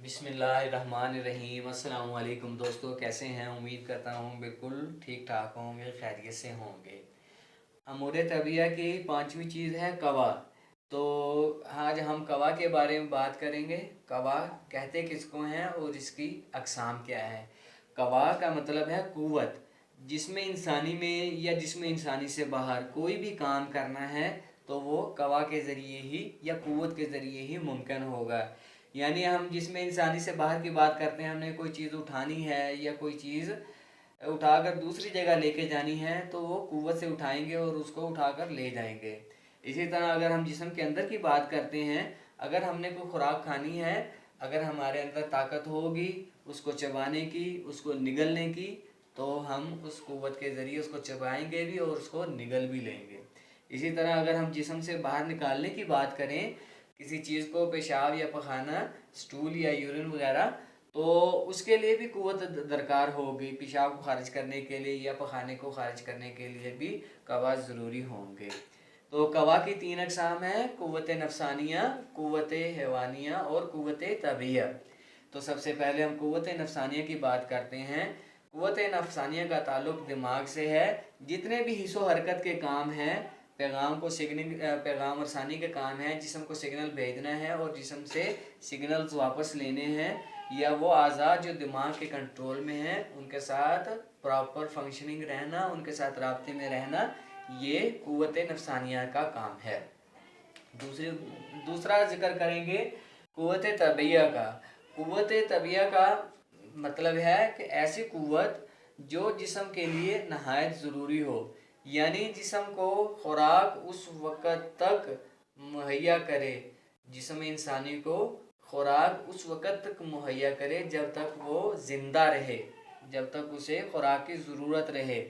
बिस्मिल्लाहिर्रहमानिर्रहीम। अस्सलाम वालेकुम दोस्तों, कैसे हैं? उम्मीद करता हूँ बिल्कुल ठीक ठाक होंगे, खैरियत से होंगे। अमूर तबिया की पांचवी चीज़ है कवा। तो आज हम कवा के बारे में बात करेंगे। कवा कहते किसको हैं और इसकी अकसाम क्या है। कवा का मतलब है कुव्वत, जिसमें इंसानी में या जिसमें इंसानी से बाहर कोई भी काम करना है तो वो कवा के ज़रिए ही या कुव्वत के ज़रिए ही मुमकिन होगा। यानी हम जिसमें इंसानी से बाहर की बात करते हैं, हमने कोई चीज़ उठानी है या कोई चीज़ उठाकर दूसरी जगह लेके जानी है तो वो कुव्वत से उठाएंगे और उसको उठाकर ले जाएंगे। इसी तरह अगर हम जिस्म के अंदर की बात करते हैं, अगर हमने कोई खुराक खानी है, अगर हमारे अंदर ताकत होगी उसको चबाने की, उसको निगलने की, तो हम उस कुव्वत के ज़रिए उसको चबाएंगे भी और उसको निगल भी लेंगे। इसी तरह अगर हम जिस्म से बाहर निकालने की बात करें, किसी चीज़ को पेशाब या पखाना, स्टूल या यूरिन वगैरह, तो उसके लिए भी कुव्वत दरकार होगी। पेशाब को खारिज करने के लिए या पखाने को खारिज करने के लिए भी कवा ज़रूरी होंगे। तो कवा की तीन अकसाम हैं: कुव्वत नफसानिया, कुव्वत हैवानिया और कुव्वत तबिया। तो सबसे पहले हम कुव्वत नफसानिया की बात करते हैं। कुव्वत नफसानिया का ताल्लुक दिमाग से है। जितने भी हिस्सो हरकत के काम हैं, पैगाम को सिग्नल पैगाम रसानी के काम है, जिस्म को सिग्नल भेजना है और जिस्म से सिग्नल्स वापस लेने हैं, या वो आज़ाद जो दिमाग के कंट्रोल में हैं उनके साथ प्रॉपर फंक्शनिंग रहना, उनके साथ राब्ते में रहना, ये कुव्वत नफसानिया का काम है। दूसरा जिक्र करेंगे कुव्वत तबिया का। कुव्वत तबिया का मतलब है कि ऐसी कुव्वत जो जिस्म के लिए नहायत ज़रूरी हो, यानी जिस्म को खुराक उस वक़्त तक मुहैया करे, जिस्म इंसानी को खुराक उस वक़्त तक मुहैया करे जब तक वो ज़िंदा रहे, जब तक उसे खुराक की ज़रूरत रहे।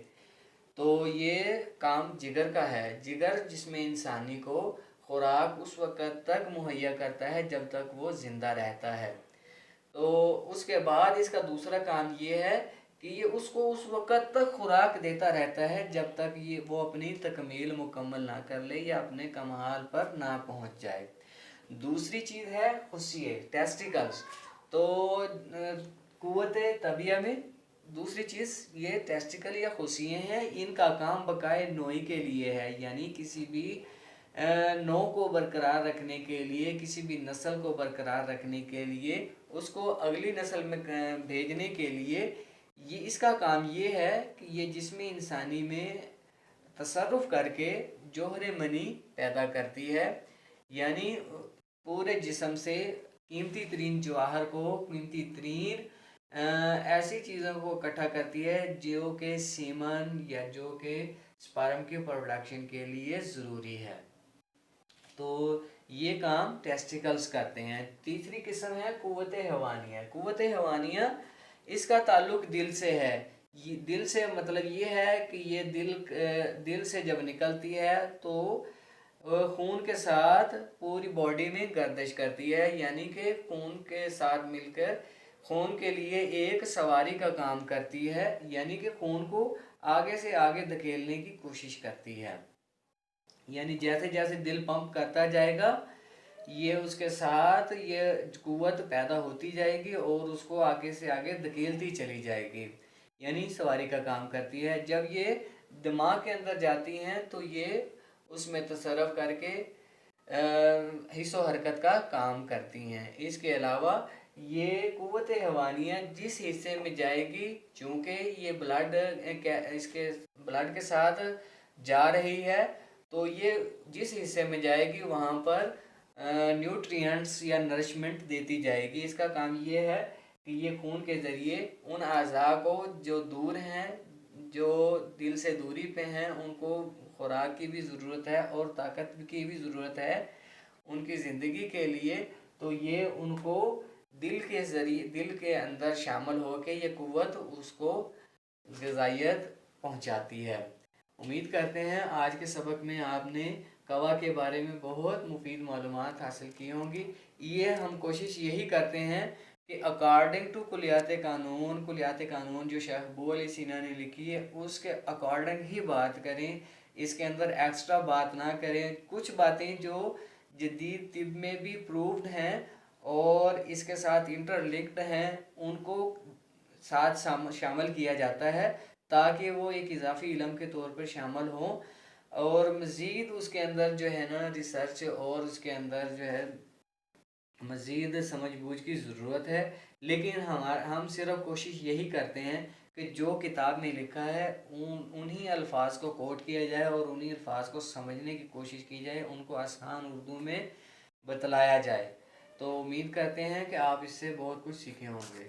तो ये काम जिगर का है। जिगर जिसमें इंसानी को खुराक उस वक़्त तक मुहैया करता है जब तक वो ज़िंदा रहता है। तो उसके बाद इसका दूसरा काम ये है कि ये उसको उस वक़्त तक खुराक देता रहता है जब तक ये वो अपनी तकमील मुकम्मल ना कर ले या अपने कमाल पर ना पहुंच जाए। दूसरी चीज़ है खुशिये, टेस्टिकल्स। तो कुव्वत तबिया में दूसरी चीज़ ये टेस्टिकल या खुशिये हैं। इनका काम बकाए नोई के लिए है, यानी किसी भी नौ को बरकरार रखने के लिए, किसी भी नस्ल को बरकरार रखने के लिए, उसको अगली नस्ल में भेजने के लिए, ये इसका काम ये है कि ये जिस्म इंसानी में तसर्रुफ़ करके जोहर मनी पैदा करती है, यानी पूरे जिस्म से कीमती तरीन जवाहर को, कीमती तरीन ऐसी चीज़ों को इकट्ठा करती है जो कि सीमन या जो कि स्पर्म की प्रोडक्शन के लिए ज़रूरी है। तो ये काम टेस्टिकल्स करते हैं। तीसरी किस्म है कुव्वत हवानिया। कुव्वत हवानिया इसका ताल्लुक दिल से है। ये दिल से मतलब ये है कि ये दिल से जब निकलती है तो खून के साथ पूरी बॉडी में गर्दिश करती है, यानी कि खून के साथ मिलकर खून के लिए एक सवारी का काम करती है, यानी कि खून को आगे से आगे धकेलने की कोशिश करती है। यानी जैसे जैसे दिल पंप करता जाएगा, ये उसके साथ ये कुव्वत पैदा होती जाएगी और उसको आगे से आगे धकेलती चली जाएगी, यानी सवारी का काम करती है। जब ये दिमाग के अंदर जाती हैं तो ये उसमें तसर्रफ करके हिस्सो हरकत का काम करती हैं। इसके अलावा ये कुव्वत हवानिया जिस हिस्से में जाएगी, चूँकि ये इसके ब्लड के साथ जा रही है, तो ये जिस हिस्से में जाएगी वहाँ पर न्यूट्रिएंट्स या नरिशमेंट देती जाएगी। इसका काम ये है कि ये खून के ज़रिए उन अज़ा को जो दूर हैं, जो दिल से दूरी पे हैं, उनको खुराक की भी ज़रूरत है और ताकत की भी ज़रूरत है उनकी ज़िंदगी के लिए। तो ये उनको दिल के ज़रिए, दिल के अंदर शामिल होकर ये कुव्वत उसको ग़िज़ाइयत पहुँचाती है। उम्मीद करते हैं आज के सबक में आपने कवा के बारे में बहुत मुफीद मालूमात हासिल की होंगी। ये हम कोशिश यही करते हैं कि अकॉर्डिंग टू कुलियात कानून जो शेख अबू अली सीना ने लिखी है उसके अकॉर्डिंग ही बात करें, इसके अंदर एक्स्ट्रा बात ना करें। कुछ बातें जो जदीद तिब में भी प्रूव्ड हैं اور اس کے ساتھ انٹر لنکڈ ہیں ان کو ساتھ شامل کیا جاتا ہے تاکہ وہ ایک اضافی علم کے طور پر شامل ہوں، اور مزید اس کے اندر جو ہے نا ریسرچ اور اس کے اندر جو ہے مزید سمجھ بوجھ کی ضرورت ہے۔ لیکن ہم صرف کوشش یہی کرتے ہیں کہ جو کتاب میں لکھا ہے انہی الفاظ کو کوٹ کیا جائے اور انہی الفاظ کو سمجھنے کی کوشش کی جائے، ان کو آسان اردو میں بتلایا جائے۔ تو امید کرتے ہیں کہ آپ اس سے بہت کچھ سیکھے ہوں گے۔